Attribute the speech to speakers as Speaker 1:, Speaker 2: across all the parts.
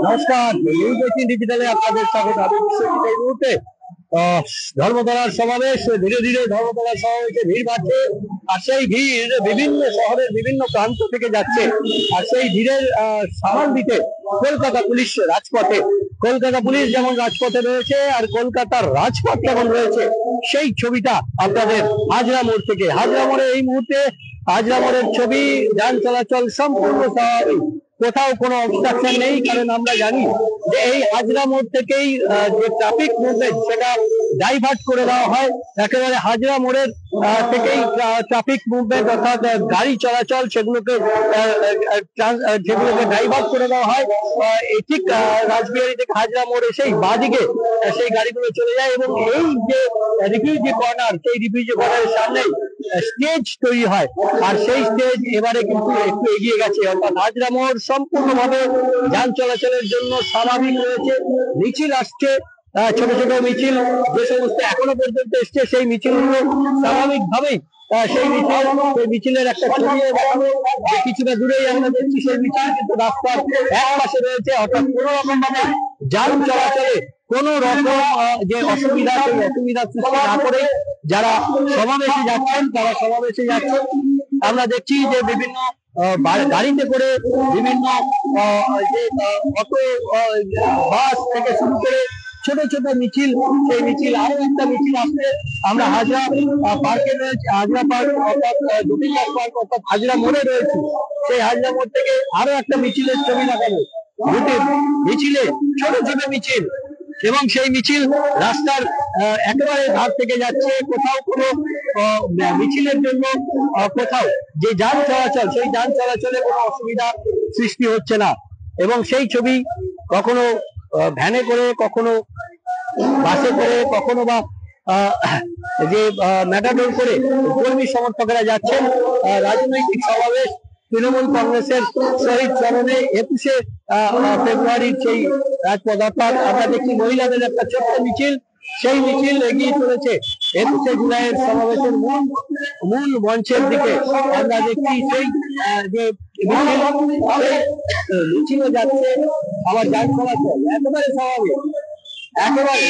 Speaker 1: নমস্কার, নিউজ 18 ডিজিটালে আপনাদের স্বাগত। আমি বিশ্বজিৎ। এই মুহূর্তে ধর্মতলার সমাবেশ, ধীরে ধীরে ধর্মতলার সমাবেশে ভিড় বাড়ছে, আর সেই ভিড় বিভিন্ন শহরের বিভিন্ন প্রান্ত থেকে যাচ্ছে। আর সেই ভিড়ের সামাল দিতে কলকাতা পুলিশ রাজপথে, কলকাতা পুলিশ যেমন রাজপথে রয়েছে আর কলকাতার রাজপথ কেমন রয়েছে সেই ছবিটা আপনাদের হাজরা মোড় থেকে। হাজরা মোড়ে এই মুহূর্তে হাজরা মোড়ের ছবি, যান চলাচল সম্পূর্ণ স্বাভাবিক, কোথাও কোনো অবস্ট্রাকশন নেই। কারণ আমরা জানি যে এই হাজরা মোড় থেকেই যে ট্রাফিক মুভমেন্ট সেটা ডাইভার্ট করে দেওয়া হয়। একেবারে হাজরা মোড়ের থেকেই ট্রাফিক মুভমেন্ট অর্থাৎ গাড়ি চলাচল সেগুলোকে ডাইভার্ট করে দেওয়া হয়। ঠিক রাসবিহারী থেকে হাজরা মোড় এসেই বাঁদিকে সেই গাড়িগুলো চলে যায়, এবং এই যে রিফিউজি কর্নার, সেই রিফিউজি কর্নারের সামনে স্টেজ তৈরি হয়। আর সেই স্টেজ এবারে কিন্তু একটু এগিয়ে গেছে, অর্থাৎ হাজরা মোড় সম্পূর্ণভাবে যান চলাচলের জন্য স্বাভাবিক রয়েছে। মিছিল আসছে, ছোট ছোট মিছিল যে সমস্ত এখনো পর্যন্ত এসছে, সেই মিছিলগুলো স্বাভাবিক ভাবেই সেই মিছিলের একটা ছবি কিছুটা দূরেই আমরা দেখছি। সেই মিছিল কিন্তু রাস্তার এক পাশে রয়েছে, অর্থাৎ কোনো রকম ভাবে যান চলাচলে কোনো রকম যে অসুবিধা, সেই অসুবিধার সৃষ্টি না করে যারা সমাবেশে যাচ্ছেন তারা সমাবেশে যাচ্ছেন। আমরা দেখছি যে বিভিন্ন গাড়িতে করে বিভিন্ন যে অটো, বাস থেকে শুরু করে ছোট ছোট মিছিল, সেই মিছিল আরো একটা মিছিল আসছে। আমরা হাজরা পার্কে রয়েছে, হাজরা পার্ক অর্থাৎ জুবিলাস পার্ক অর্থাৎ হাজরা মোড়ে রয়েছে। সেই হাজরা মোড় থেকে আরো একটা মিছিলের ছবি লাগানো, মিছিলে ছোট ছোট মিছিল, এবং সেই মিছিল রাস্তার একেবারে ধার থেকে যাচ্ছে। কোথাও কোনো মিছিলের জন্য কোথাও যে যান চলাচল, সেই যান চলাচলে কোনো অসুবিধা সৃষ্টি হচ্ছে না। এবং সেই ছবি কখনো ভ্যানে করে, কখনো বাসে করে, কখনো বা যে ম্যাটাডোর করে কর্মী সমর্থকেরা যাচ্ছেন। রাজনৈতিক সমাবেশ তৃণমূল কংগ্রেসের শহীদ চরণে 21শে ফেব্রুয়ারির সেই রাজপথ, অর্থাৎ আমরা দেখছি মহিলাদের একটা ছোট্ট মিছিল, সেই মিছিল এগিয়ে চলেছে 21শে জুলাইয়ের সমাবেশের মূল মঞ্চের দিকে। আমরা দেখছি সেই যে মিছিল যাচ্ছে, আবার যান চলাচল একেবারে স্বাভাবিক, একেবারে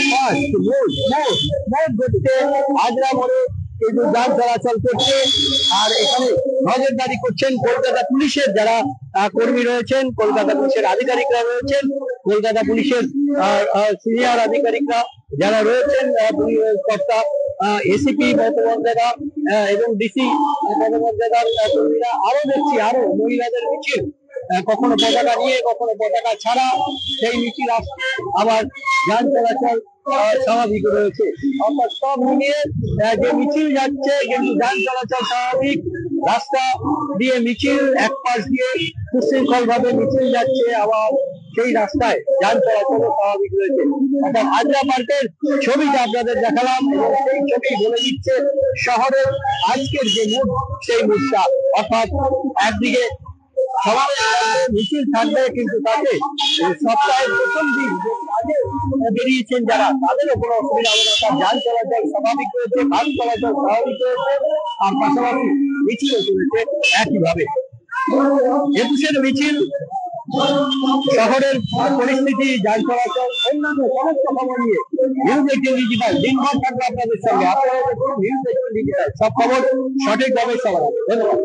Speaker 1: মোট গতিতে হাজরা মোড়ে কিন্তু যান চলাচল করছে। আর এখানে নজরদারি করছেন কলকাতা পুলিশের যারা কর্মী রয়েছেন, কলকাতা পুলিশের আধিকারিকরা রয়েছেন, কলকাতা পুলিশের সিনিয়র আধিকারিকরা যারা রয়েছেন, কর্তা এসিপি বন্দ্যোপাধ্যায় এবং ডিসি বন্দ্যোপাধ্যায় কর্মীরা। আরো দেখছি আরো মহিলাদের মিছিল, কখনো পতাকা নিয়ে, কখনো পতাকা ছাড়া সেই মিছিল আসছে। আবার যান চলাচল স্বাভাবিক রয়েছে, অর্থাৎ সব মিলিয়ে যে মিছিল যাচ্ছে কিন্তু যান চলাচল স্বাভাবিক। রাস্তা দিয়ে মিছিল এক পাশ দিয়ে সুশৃঙ্খল ভাবে মিছিল যাচ্ছে, আবার সেই রাস্তায় যান চলাচল স্বাভাবিক রয়েছে। অর্থাৎ হাজরা পার্কের ছবিটা আপনাদের দেখালাম, এবং সেই ছবি বলে দিচ্ছে শহরের আজকের যে মুড, সেই মুডটা। অর্থাৎ একদিকে মিছিল থাকবে, কিন্তু তাতে সপ্তাহের প্রথম দিন বেরিয়েছেন যারা, তাদেরও কোনো অসুবিধা হবে না। তার যান চলাচল স্বাভাবিক রয়েছে, বাস চলাচল স্বাভাবিক রয়েছে, আর পাশাপাশি মিছিলও চলেছে একইভাবে। 21শে মিছিল, শহরের পরিস্থিতি, যান চলাচল, অন্যান্য সমস্ত খবর নিয়ে নিউজ 18 ডিজিটাল দিনভর থাকবে আপনাদের সঙ্গে। আপনারা দেখুন নিউজ 18 ডিজিটাল, সব খবর সঠিকভাবে সবার। ধন্যবাদ।